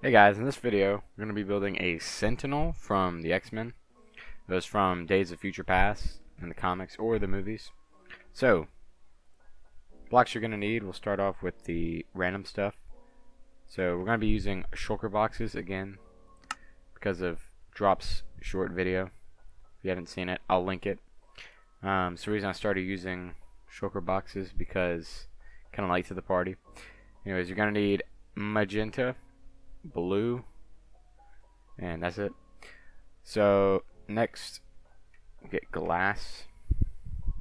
Hey guys, in this video we're going to be building a Sentinel from the X-Men. It was from Days of Future Past in the comics or the movies. So, blocks you're going to need, we'll start off with the random stuff. So we're going to be using shulker boxes again because of Drop's short video. If you haven't seen it, I'll link it. So the reason I started using shulker boxes because kind of late to the party. Anyways, you're going to need magenta, blue, and that's it. So next, get glass.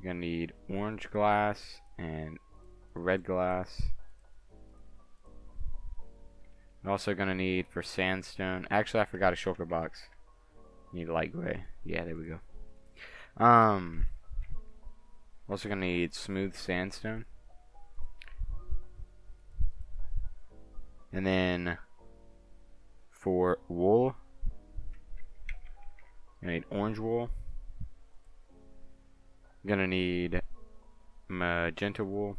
You're gonna need orange glass and red glass. You're also gonna need for sandstone. Actually, I forgot a shulker box. You need light gray. Yeah, there we go. Also gonna need smooth sandstone, and then for wool, you need orange wool. You're gonna need magenta wool,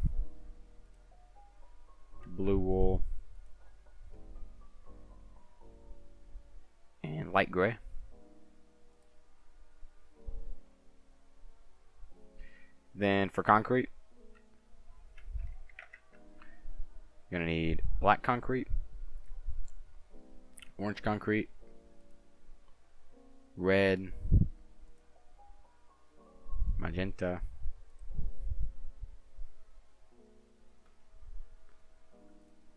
blue wool, and light gray. Then for concrete, you're gonna need black concrete, orange concrete, red, magenta,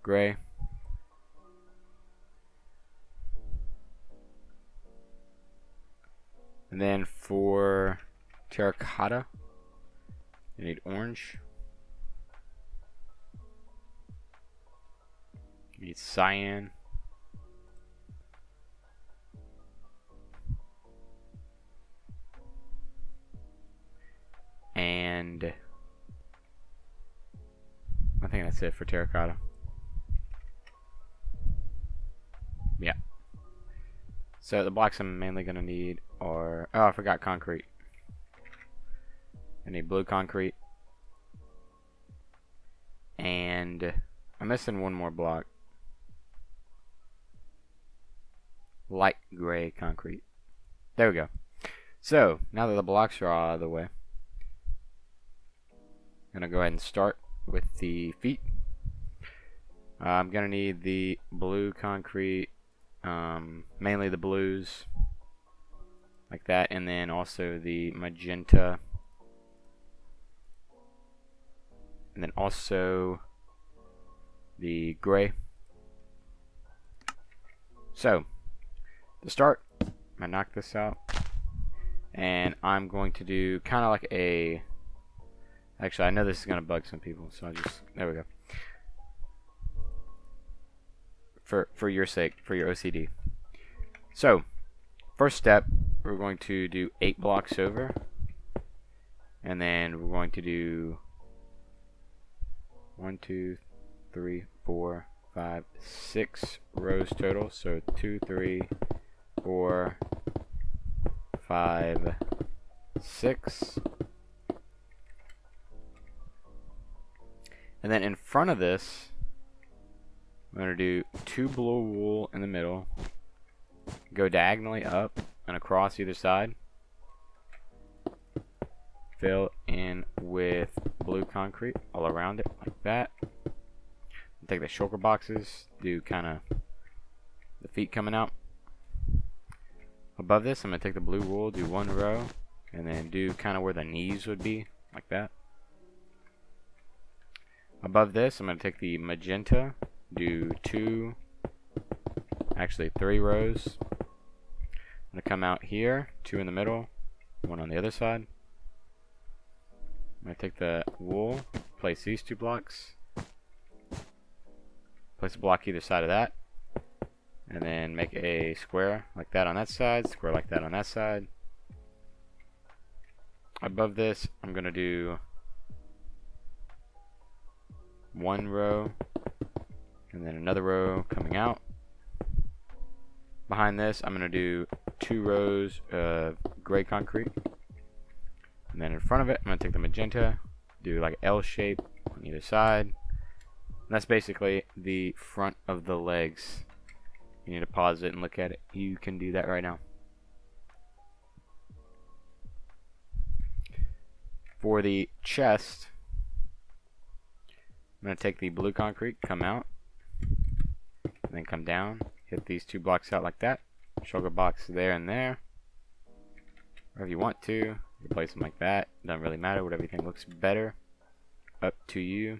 gray, and then for terracotta you need orange, you need cyan, and I think that's it for terracotta. Yeah. So the blocks I'm mainly going to need are... Oh, I forgot concrete. I need blue concrete. And I'm missing one more block. Light gray concrete. There we go. So, now that the blocks are all out of the way, I'm going to go ahead and start with the feet. I'm going to need the blue concrete, mainly the blues, like that, and then also the magenta, and then also the gray. So, to start, I'm going to knock this out, and I'm going to do kind of like a... Actually, I know this is going to bug some people, so I'll just... There we go. For your sake, for your OCD. So, first step, we're going to do 8 blocks over. And then we're going to do 1, 2, 3, 4, 5, 6 rows total. So 2, 3, 4, 5, 6. And then in front of this, I'm going to do 2 blue wool in the middle, go diagonally up and across either side, fill in with blue concrete all around it like that. Take the shulker boxes, do kind of the feet coming out. Above this, I'm going to take the blue wool, do 1 row, and then do kind of where the knees would be, like that. Above this, I'm going to take the magenta, do 2, actually 3 rows. I'm going to come out here, 2 in the middle, 1 on the other side. I'm going to take the wool, place these 2 blocks, place a block either side of that, and then make a square like that on that side, square like that on that side. Above this, I'm going to do 1 row, and then another row coming out. Behind this, I'm going to do 2 rows of gray concrete. And then in front of it, I'm going to take the magenta, do like an L shape on either side. And that's basically the front of the legs. you need to pause it and look at it, you can do that right now. For the chest, I'm going to take the blue concrete, come out, and then come down, hit these 2 blocks out like that, shulker box there and there. Or if you want to, you can place them like that. Doesn't really matter, whatever you think looks better. Up to you.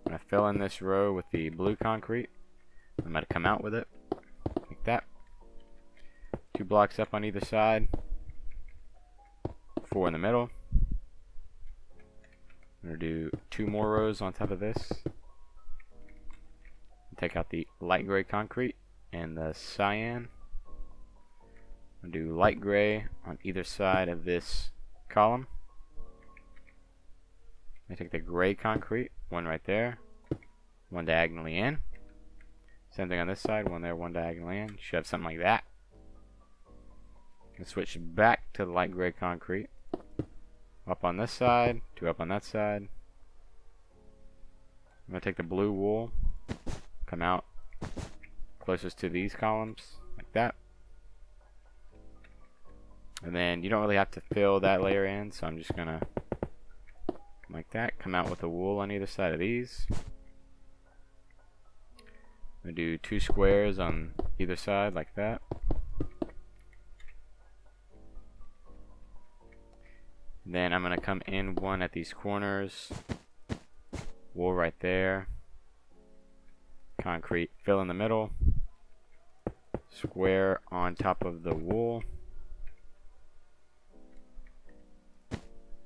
I'm going to fill in this row with the blue concrete. I'm going to come out with it, like that. 2 blocks up on either side. 4 in the middle. I'm going to do 2 more rows on top of this. Take out the light gray concrete and the cyan. I'm going to do light gray on either side of this column. I take the gray concrete, 1 right there, 1 diagonally in. Same thing on this side, 1 there, 1 diagonally in. Should have something like that. And switch back to the light gray concrete. Up on this side, 2 up on that side. I'm going to take the blue wool, come out closest to these columns, like that. And then you don't really have to fill that layer in, so I'm just going to, like that, come out with the wool on either side of these. I'm going to do 2 squares on either side, like that. Then I'm going to come in 1 at these corners, wool right there, concrete fill in the middle, square on top of the wool,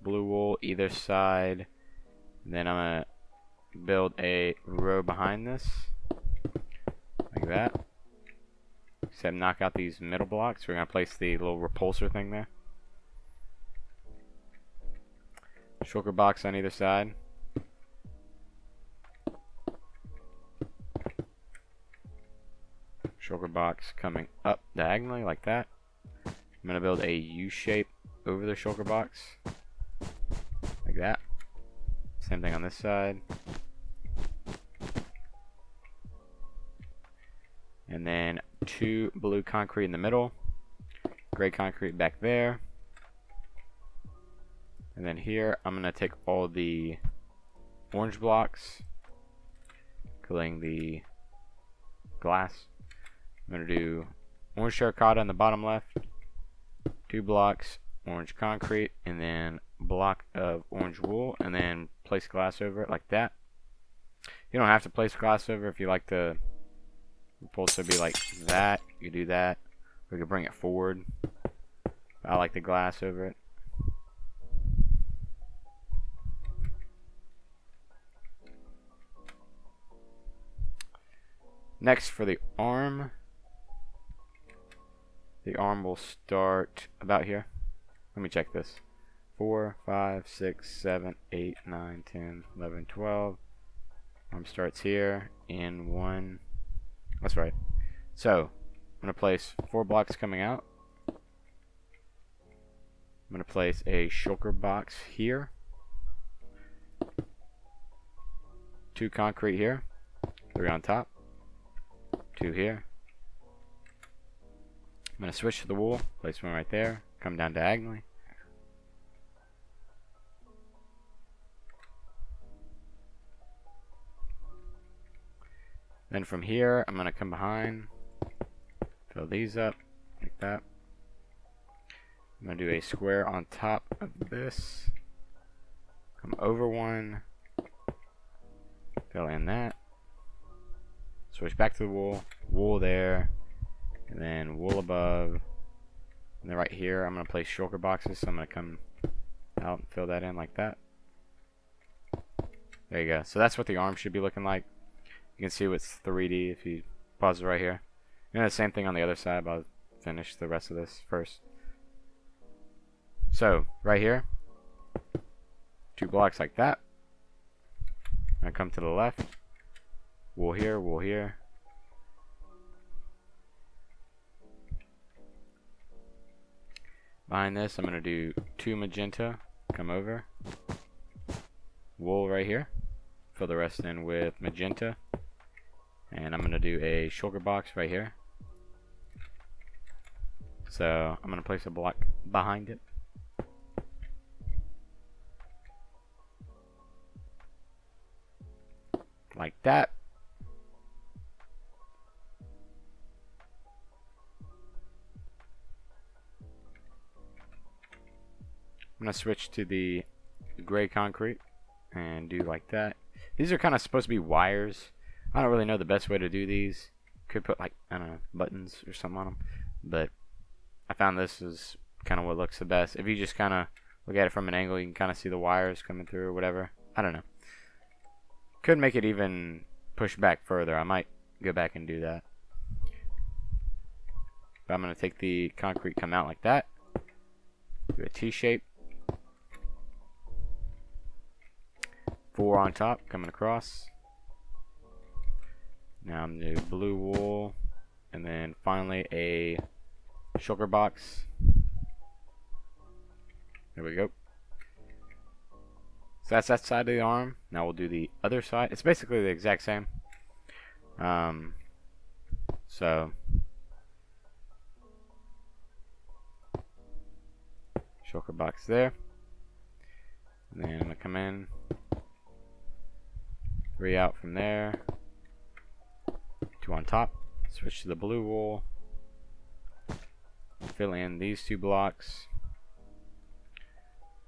blue wool either side, and then I'm going to build a row behind this, like that, except knock out these middle blocks. We're going to place the little repulsor thing there. Shulker box on either side. Shulker box coming up diagonally like that. I'm going to build a U shape over the shulker box. Like that. Same thing on this side. And then 2 blue concrete in the middle. Gray concrete back there. And then here, I'm going to take all the orange blocks, including the glass. I'm going to do orange terracotta on the bottom left, 2 blocks, orange concrete, and then block of orange wool, and then place glass over it like that. You don't have to place glass over if you like the repulsor be like that. You can do that. We could bring it forward. I like the glass over it. Next, for the arm will start about here. Let me check this. 4, 5, 6, 7, 8, 9, 10, 11, 12. Arm starts here in 1. That's right. So, I'm going to place 4 blocks coming out. I'm going to place a shulker box here. 2 concrete here. 3 on top. 2 here. I'm going to switch to the wool, place 1 right there, come down diagonally. Then from here, I'm going to come behind, fill these up like that. I'm going to do a square on top of this, come over 1, fill in that. Switch back to the wool, wool there, and then wool above. And then right here, I'm going to place shulker boxes, so I'm going to come out and fill that in like that. There you go. So that's what the arm should be looking like. You can see it's 3D if you pause it right here. And the same thing on the other side, but I'll finish the rest of this first. So, right here, 2 blocks like that. I come to the left. Wool here, wool here. Behind this, I'm going to do 2 magenta, come over. Wool right here. Fill the rest in with magenta. And I'm going to do a shulker box right here. So I'm going to place a block behind it. Like that. I'm going to switch to the gray concrete and do like that. These are kind of supposed to be wires. I don't really know the best way to do these. Could put like, I don't know, buttons or something on them. But I found this is kind of what looks the best. If you just kind of look at it from an angle, you can kind of see the wires coming through or whatever. I don't know. Could make it even push back further. I might go back and do that. But I'm going to take the concrete, come out like that. Do a T shape. 4 on top, coming across. Now I'm going to do blue wool. And then finally a shulker box. There we go. So that's that side of the arm. Now we'll do the other side. It's basically the exact same. So shulker box there. And then I'm going to come in. 3 out from there. 2 on top. Switch to the blue wool. Fill in these 2 blocks.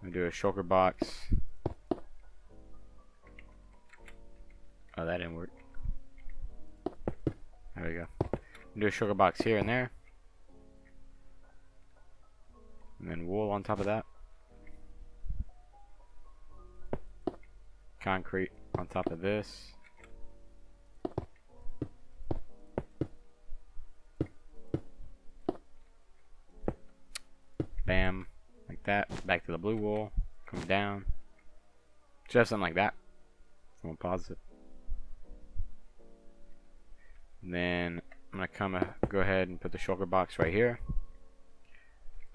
I'm going to do a shulker box. Oh, that didn't work. There we go. Do a shulker box here and there. And then wool on top of that. Concrete on top of this. Bam. Like that. Back to the blue wool. Come down. Just something like that. I'm going to pause it. And then I'm going to go ahead and put the shulker box right here.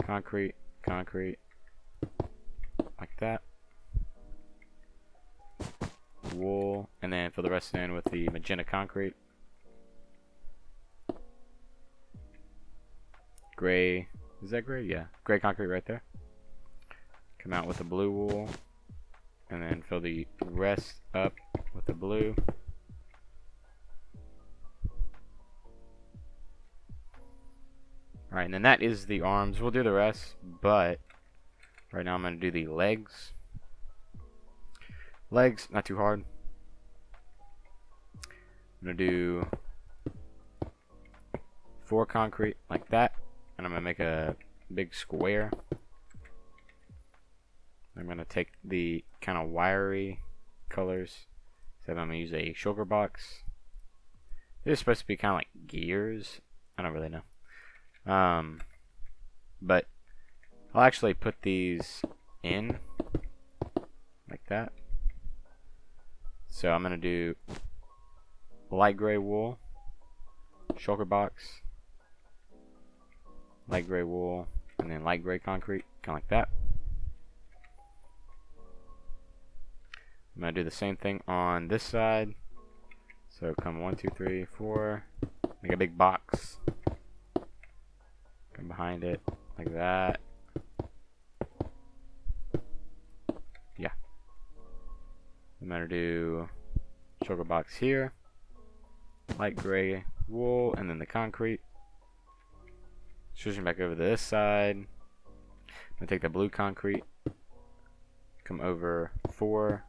Concrete, concrete, like that. Wool, and then fill the rest in with the magenta concrete. Gray, is that gray? Yeah, gray concrete right there. Come out with the blue wool, and then fill the rest up with the blue. Alright, and then that is the arms. We'll do the rest, but right now I'm going to do the legs. Legs, not too hard. I'm going to do 4 concrete like that, and I'm going to make a big square. I'm going to take the kind of wiry colors, so I'm going to use a shulker box. They're supposed to be kind of like gears. I don't really know. But I'll actually put these in like that. So I'm gonna do light gray wool, shulker box, light gray wool, and then light gray concrete, kind of like that. I'm gonna do the same thing on this side. So come 1, 2, 3, 4, make a big box. Come behind it like that. Yeah. I'm gonna do shulker box here, light gray wool, and then the concrete. Switching back over to this side. I'm gonna take the blue concrete, come over 4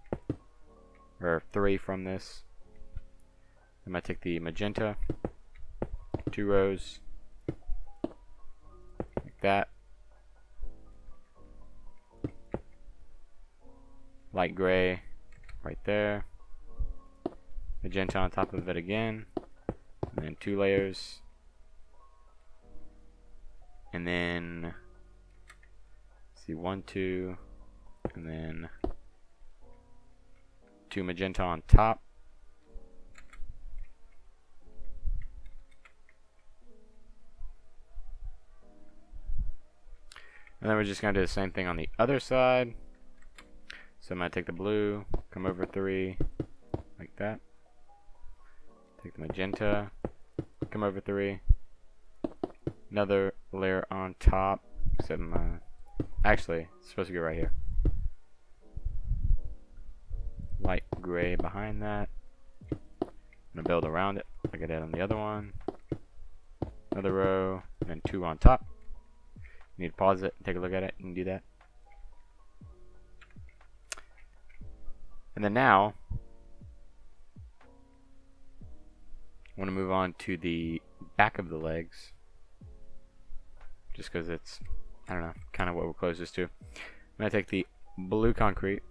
or 3 from this. I'm gonna take the magenta, 2 rows. That light gray right there, magenta on top of it again, and then 2 layers, and then see 1, 2, and then 2 magenta on top. And then we're just going to do the same thing on the other side. So I'm going to take the blue, come over 3, like that. Take the magenta, come over 3, another layer on top, except actually, it's supposed to go right here. Light gray behind that. I'm going to build around it like I did on the other one. Another row, and then 2 on top. You need to pause it and take a look at it and do that. And then now, I want to move on to the back of the legs. Just because it's, I don't know, kind of what we're closest to. I'm going to take the blue concrete,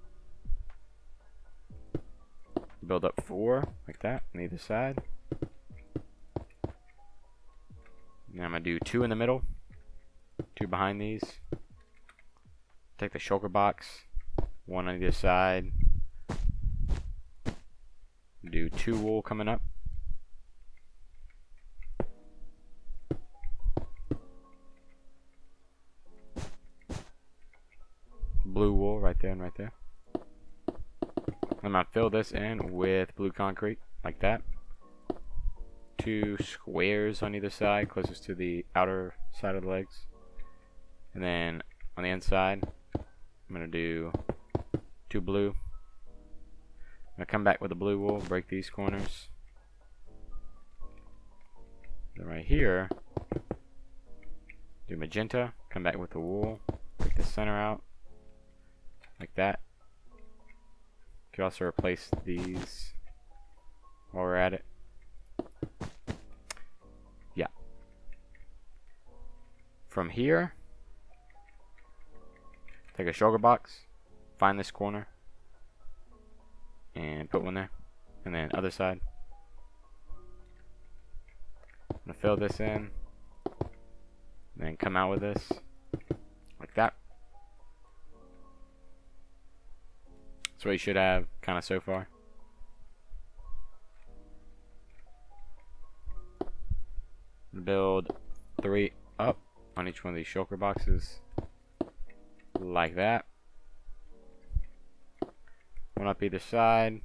build up 4 like that on either side. Now I'm going to do 2 in the middle, 2 behind these. Take the shulker box, 1 on either side. Do 2 wool coming up. Blue wool right there and right there. I'm going to fill this in with blue concrete like that. 2 squares on either side, closest to the outer side of the legs. And then on the inside, I'm going to do 2 blue. I'm going to come back with the blue wool, break these corners. Then right here, do magenta, come back with the wool, take the center out, like that. You can also replace these while we're at it. Yeah. From here, take a shulker box, find this corner, and put one there. And then other side. I'm going to fill this in, and then come out with this, like that. That's what you should have, kind of so far. Build 3 up on each one of these shulker boxes, like that. 1 up either side,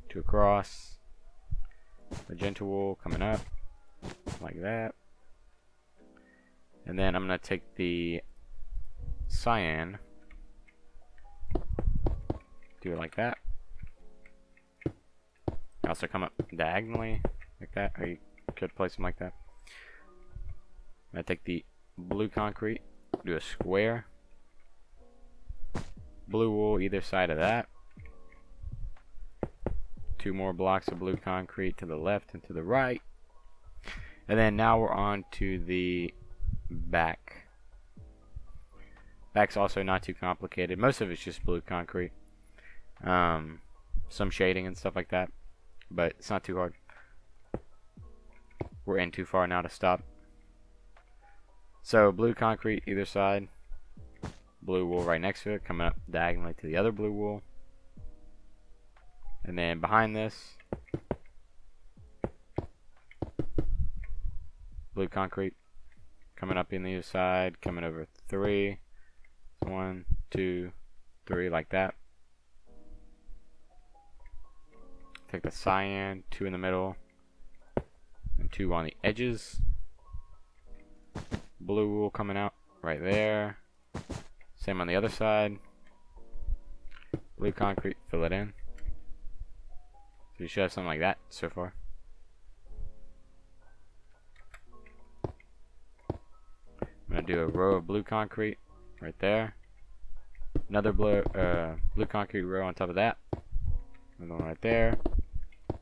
2 across. Magenta wool coming up, like that. And then I'm going to take the cyan, do it like that. Also come up diagonally like that, or you could place them like that. I'm going to take the blue concrete, do a square, blue wool either side of that. 2 more blocks of blue concrete to the left and to the right. And then now we're on to the back. Back's also not too complicated. Most of it's just blue concrete. Some shading and stuff like that, but it's not too hard. We're in too far now to stop. So blue concrete either side, blue wool right next to it, coming up diagonally to the other blue wool. And then behind this, blue concrete coming up in the other side, coming over 3. 1, 2, 3, like that. Take the cyan, 2 in the middle, and 2 on the edges. Blue wool coming out right there. Same on the other side. Blue concrete, fill it in. So you should have something like that so far. I'm going to do a row of blue concrete right there. Another blue concrete row on top of that. Another one right there. I'm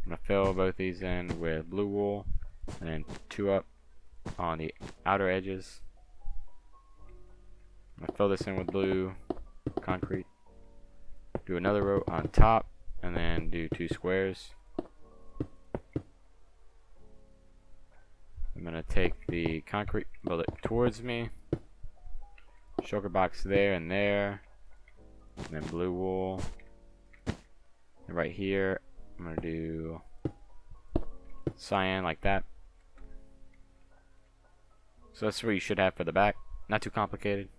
going to fill both these in with blue wool, and then 2 up on the outer edges. I'm going to fill this in with blue concrete. Do another row on top, and then do 2 squares. I'm going to take the concrete, build it towards me. Shulker box there and there. And then blue wool. And right here, I'm going to do cyan like that. So that's what you should have for the back. Not too complicated.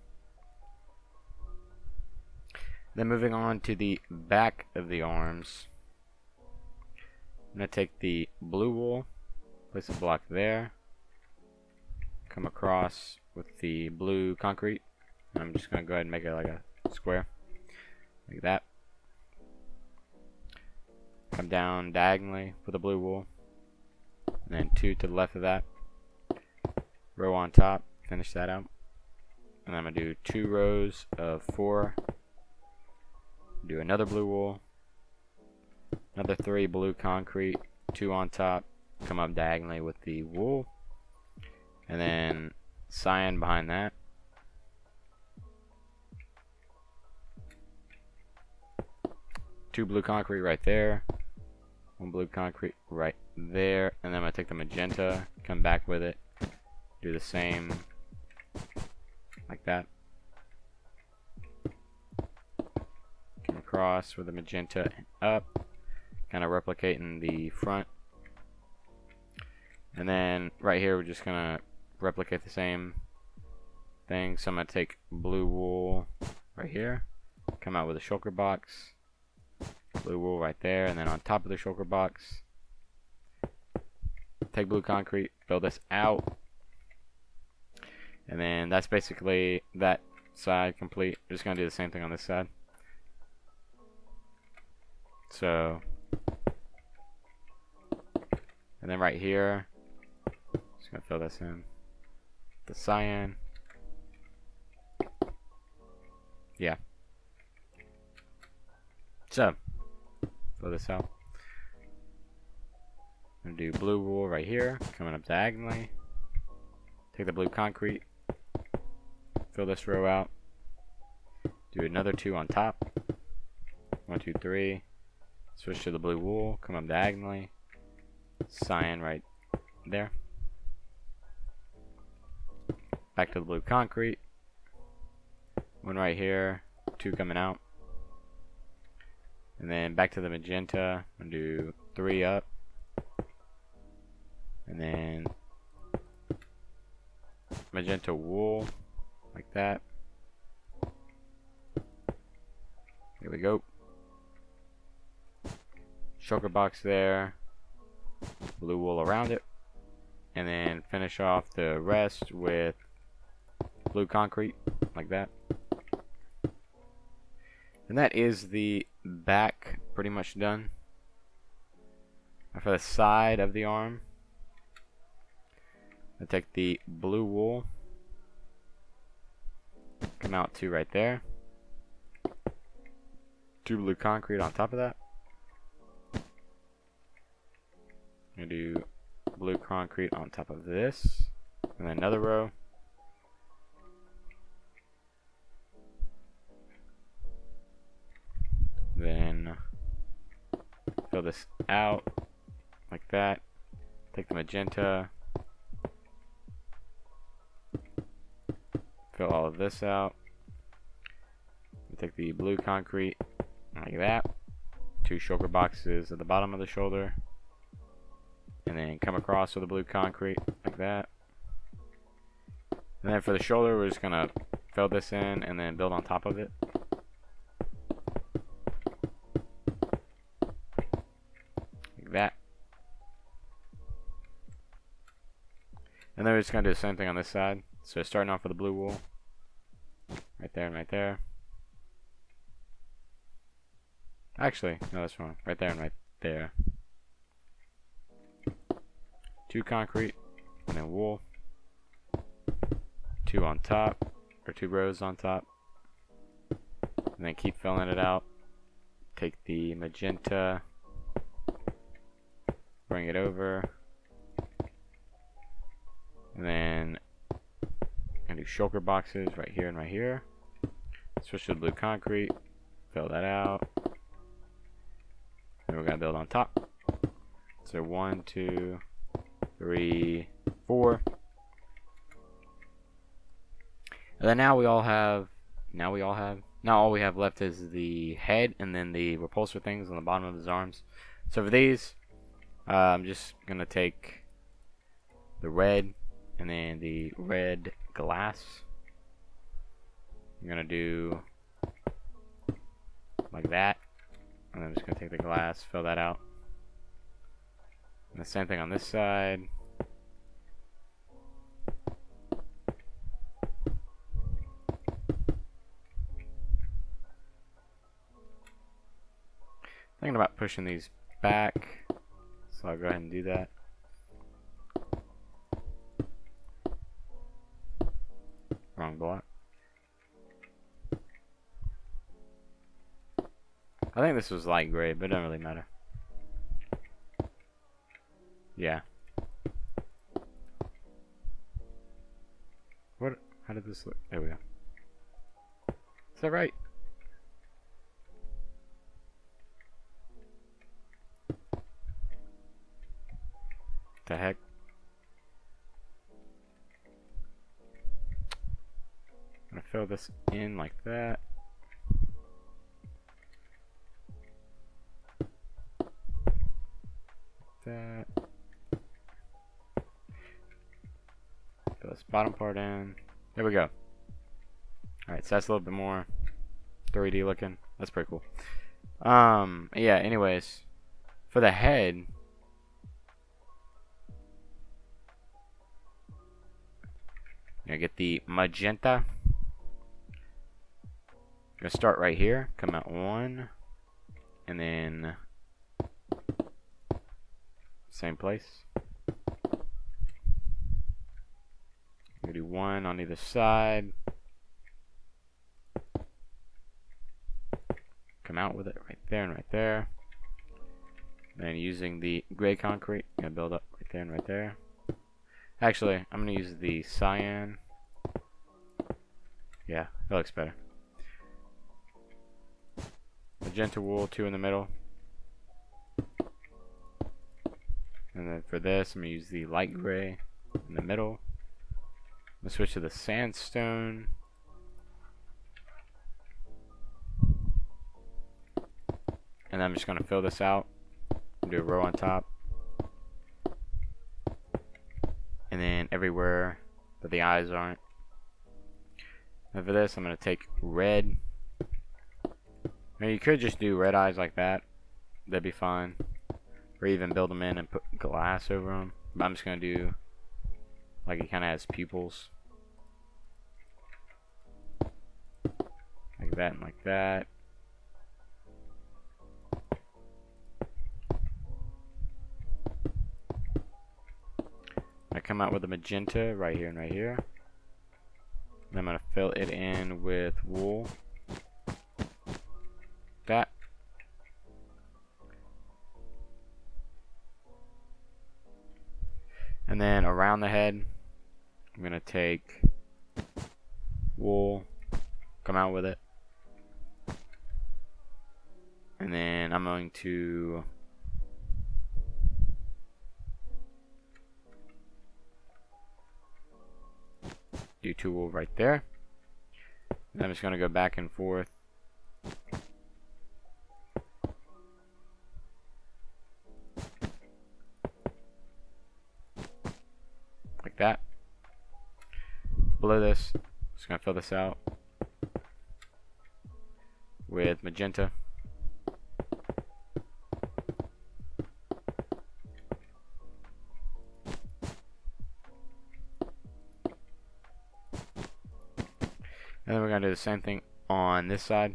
Then moving on to the back of the arms. going to take the blue wool, place a block there, come across with the blue concrete, and I'm just going to go ahead and make it like a square, like that. Come down diagonally with the blue wool, and then 2 to the left of that, row on top, finish that out, and I'm going to do 2 rows of 4, do another blue wool, another 3 blue concrete, 2 on top, come up diagonally with the wool, and then cyan behind that. Two blue concrete right there, 1 blue concrete right there, and then I'm going to take the magenta, come back with it, do the same like that. Come across with the magenta and up, kind of replicating the front. And then right here we're just going to replicate the same thing. So I'm going to take blue wool right here, come out with a shulker box, blue wool right there, and then on top of the shulker box, take blue concrete, build this out, and then that's basically that side complete. We're just going to do the same thing on this side. So, and then right here, just going to fill this in, the cyan, yeah. So, fill this out. I'm going to do blue wool right here, coming up diagonally. Take the blue concrete, fill this row out. Do another 2 on top. 1, 2, 3. Switch to the blue wool, come up diagonally. Cyan right there. Back to the blue concrete. 1 right here, 2 coming out. And then back to the magenta, I'm going to do 3 up. And then magenta wool, like that. Here we go. Shulker box there. Blue wool around it. And then finish off the rest with blue concrete, like that. And that is the back pretty much done. Now for the side of the arm, I take the blue wool, come out 2 right there, 2 blue concrete on top of that. I'm going to do blue concrete on top of this, and then another row. Then fill this out like that. Take the magenta, fill all of this out. Take the blue concrete like that. 2 shoulder boxes at the bottom of the shoulder, and then come across with the blue concrete like that. And then for the shoulder, we're just gonna fill this in and then build on top of it. That. And then we're just going to do the same thing on this side. So starting off with the blue wool, right there and right there. Actually, no, that's wrong. Right there and right there. 2 concrete, and then wool. 2 on top, or 2 rows on top. And then keep filling it out. Take the magenta, bring it over, and then I'm gonna do shulker boxes right here and right here. Switch to the blue concrete, fill that out, and we're gonna build on top. So 1, 2, 3, 4. And then now all we have left is the head and then the repulsor things on the bottom of his arms. So for these, I'm just gonna take the red and then the red glass. I'm gonna do like that, and I'm just gonna take the glass, fill that out, And the same thing on this side. Thinking about pushing these back, so I'll go ahead and do that. Wrong block. I think this was light gray, but it doesn't really matter. Yeah. What? How did this look? There we go. Is that right? The heck? I'm gonna fill this in like that. That. Fill this bottom part in. There we go. Alright, so that's a little bit more 3D looking. That's pretty cool. Yeah, anyways. For the head, I get the magenta. I'm gonna start right here, come out one, and then same place. I'm gonna do one on either side. Come out with it right there and right there. Then using the gray concrete, I'm gonna build up right there and right there. Actually, I'm gonna use the cyan. Yeah, that looks better. Magenta wool, 2 in the middle. And then for this, I'm gonna use the light gray in the middle. I'm gonna switch to the sandstone. And then I'm just gonna fill this out and do a row on top. And then everywhere that the eyes aren't. And for this, I'm going to take red. Now you could just do red eyes like that. That'd be fine. Or even build them in and put glass over them. But I'm just going to do like it kind of has pupils. Like that and like that. I come out with a magenta right here and right here. And I'm going to fill it in with wool. That. And then around the head, I'm going to take wool, come out with it. And then I'm going to do 2 wool right there. And I'm just going to go back and forth. Like that. Below this, just going to fill this out with magenta. And then we're going to do the same thing on this side.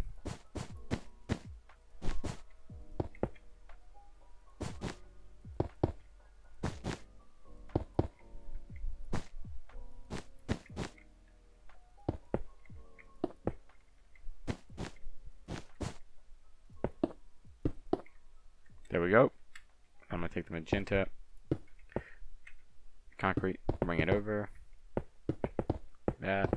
There we go. I'm going to take the magenta, concrete, bring it over. That.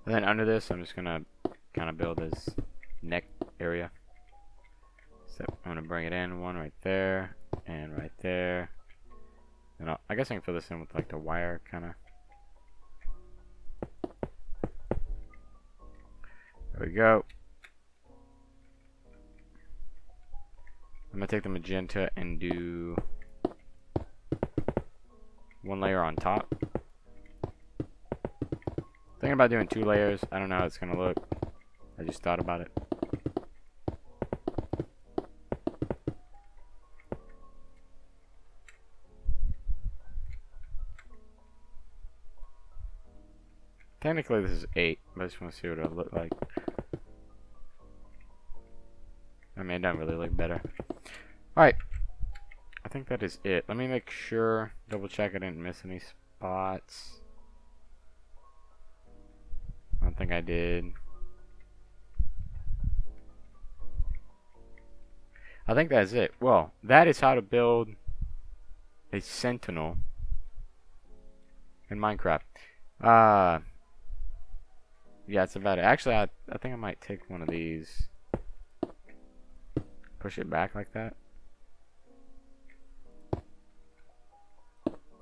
And then under this, I'm just going to kind of build this neck area. So I'm going to bring it in, one right there, and right there. And I guess I can fill this in with like the wire kind of. There we go. I'm going to take the magenta and do one layer on top. Thinking about doing 2 layers. I don't know how it's gonna look. I just thought about it. Technically this is 8, but I just want to see what it'll look like. I mean, it doesn't really look better. Alright. I think that is it. Let me make sure, double check I didn't miss any spots. I don't think I did. I think that's it. Well, that is how to build a Sentinel in Minecraft. Yeah, that's about it. Actually, I think I might take one of these. Push it back like that.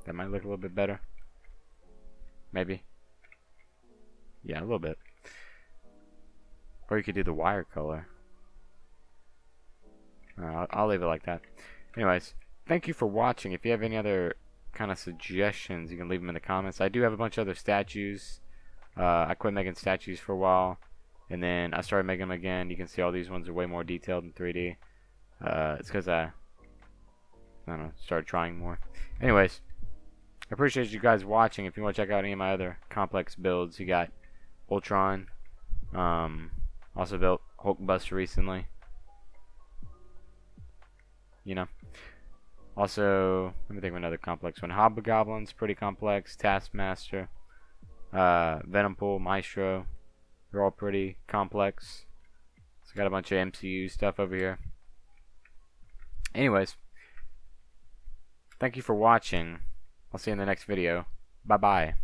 That might look a little bit better. Maybe. Yeah, a little bit. Or you could do the wire color. I'll leave it like that. Anyways, thank you for watching. If you have any other kind of suggestions, you can leave them in the comments. I do have a bunch of other statues. I quit making statues for a while, and then I started making them again. You can see all these ones are way more detailed in 3D. It's because I don't know, started trying more. Anyways, I appreciate you guys watching. If you want to check out any of my other complex builds, you got Ultron. Also built Hulkbuster recently. You know. Also, let me think of another complex one. Hobgoblin's pretty complex. Taskmaster. Venompool, Maestro. They're all pretty complex. So got a bunch of MCU stuff over here. Anyways, thank you for watching. I'll see you in the next video. Bye bye.